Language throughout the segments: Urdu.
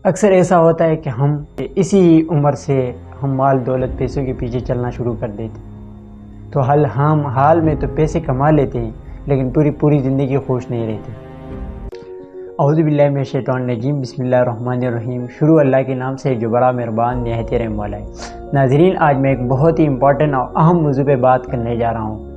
اکثر ایسا ہوتا ہے کہ ہم اسی عمر سے ہم مال دولت پیسوں کے پیچھے چلنا شروع کر دیتے، تو ہم حال میں تو پیسے کما لیتے ہیں لیکن پوری زندگی خوش نہیں رہتے۔ اعوذ باللہ من الشیطان الرجیم، بسم اللہ الرحمن الرحیم۔ شروع اللہ کے نام سے جو بڑا مہربان نہایت رحم والا ہے۔ ناظرین، آج میں ایک بہت ہی امپورٹنٹ اور اہم موضوع پہ بات کرنے جا رہا ہوں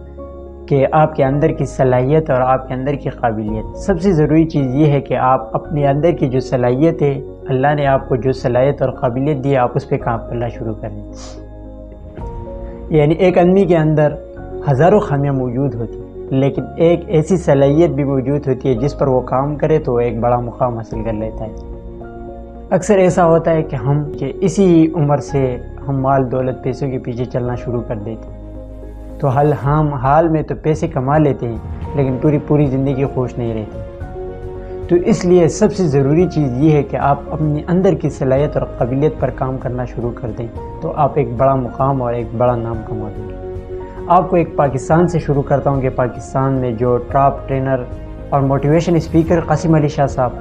کہ آپ کے اندر کی صلاحیت اور آپ کے اندر کی قابلیت۔ سب سے ضروری چیز یہ ہے کہ آپ اپنے اندر کی جو صلاحیت ہے، اللہ نے آپ کو جو صلاحیت اور قابلیت دی ہے، آپ اس پہ کام کرنا شروع کریں۔ یعنی ایک آدمی کے اندر ہزاروں خامیاں موجود ہوتی ہیں، لیکن ایک ایسی صلاحیت بھی موجود ہوتی ہے جس پر وہ کام کرے تو ایک بڑا مقام حاصل کر لیتا ہے۔ اکثر ایسا ہوتا ہے کہ ہم اسی عمر سے ہم مال دولت پیسوں کے پیچھے چلنا شروع کر دیتے ہیں، تو ہم حال میں تو پیسے کما لیتے ہیں لیکن پوری زندگی خوش نہیں رہتے۔ تو اس لیے سب سے ضروری چیز یہ ہے کہ آپ اپنے اندر کی صلاحیت اور قابلیت پر کام کرنا شروع کر دیں تو آپ ایک بڑا مقام اور ایک بڑا نام کما دیں گے۔ آپ کو ایک پاکستان سے شروع کرتا ہوں کہ پاکستان میں جو ٹاپ ٹرینر اور موٹیویشن اسپیکر قاسم علی شاہ صاحب،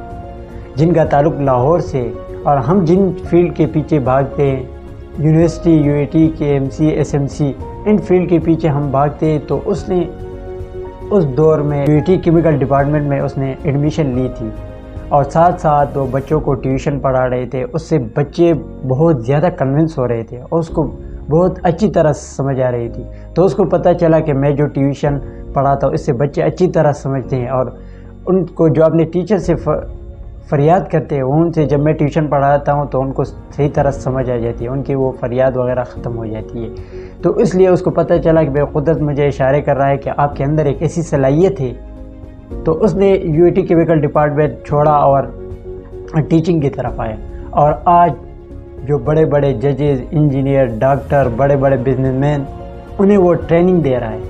جن کا تعلق لاہور سے، اور ہم جن فیلڈ کے پیچھے بھاگتے ہیں، university, U A T K M C, S M C, ان فیلڈ کے پیچھے ہم بھاگتے ہیں، تو اس نے اس دور میں you A T chemical department میں اس نے ایڈمیشن لی تھی، اور ساتھ وہ بچوں کو ٹیوشن پڑھا رہے تھے۔ اس سے بچے بہت زیادہ کنونس ہو رہے تھے اور اس کو بہت اچھی طرح سمجھ آ رہی تھی۔ تو اس کو پتہ چلا کہ میں جو ٹیوشن پڑھاتا ہوں اس سے بچے اچھی طرح سمجھتے ہیں، اور ان کو جو اپنے ٹیچر سے فریاد کرتے ہیں، وہ ان سے جب میں ٹیوشن پڑھاتا ہوں تو ان کو صحیح طرح سمجھ آ جاتی ہے، ان کی وہ فریاد وغیرہ ختم ہو جاتی ہے۔ تو اس لیے اس کو پتہ چلا کہ بے قدرت مجھے اشارے کر رہا ہے کہ آپ کے اندر ایک ایسی صلاحیت ہے۔ تو اس نے you A T chemical department چھوڑا اور ٹیچنگ کی طرف آیا، اور آج جو بڑے بڑے ججز، انجینئر، ڈاکٹر، بڑے بڑے بزنس مین، انہیں وہ ٹریننگ دے رہا ہے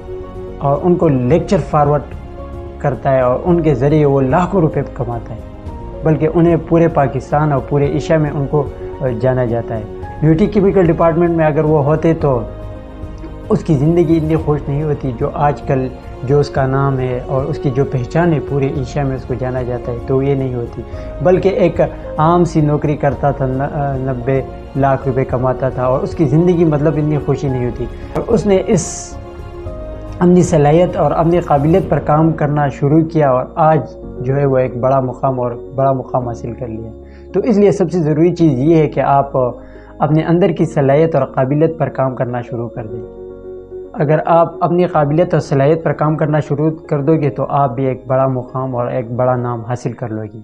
اور ان کو لیکچر فارورڈ کرتا ہے، اور ان کے ذریعے وہ لاکھوں روپے کماتا ہے، بلکہ انہیں پورے پاکستان اور پورے ایشیا میں ان کو جانا جاتا ہے۔ You A T chemical department میں اگر وہ ہوتے تو اس کی زندگی اتنی خوش نہیں ہوتی جو آج کل جو اس کا نام ہے اور اس کی جو پہچان ہے پورے ایشیا میں اس کو جانا جاتا ہے، تو یہ نہیں ہوتی، بلکہ ایک عام سی نوکری کرتا تھا، 90 لاکھ روپے کماتا تھا، اور اس کی زندگی مطلب اتنی خوشی نہیں ہوتی۔ اور اس نے اس اپنی صلاحیت اور اپنی قابلیت پر کام کرنا شروع کیا، اور آج جو ہے وہ ایک بڑا مقام حاصل کر لیا۔ تو اس لیے سب سے ضروری چیز یہ ہے کہ آپ اپنے اندر کی صلاحیت اور قابلیت پر کام کرنا شروع کر دیں۔ اگر آپ اپنی قابلیت اور صلاحیت پر کام کرنا شروع کر دو گے تو آپ بھی ایک بڑا مقام اور ایک بڑا نام حاصل کر لو گے۔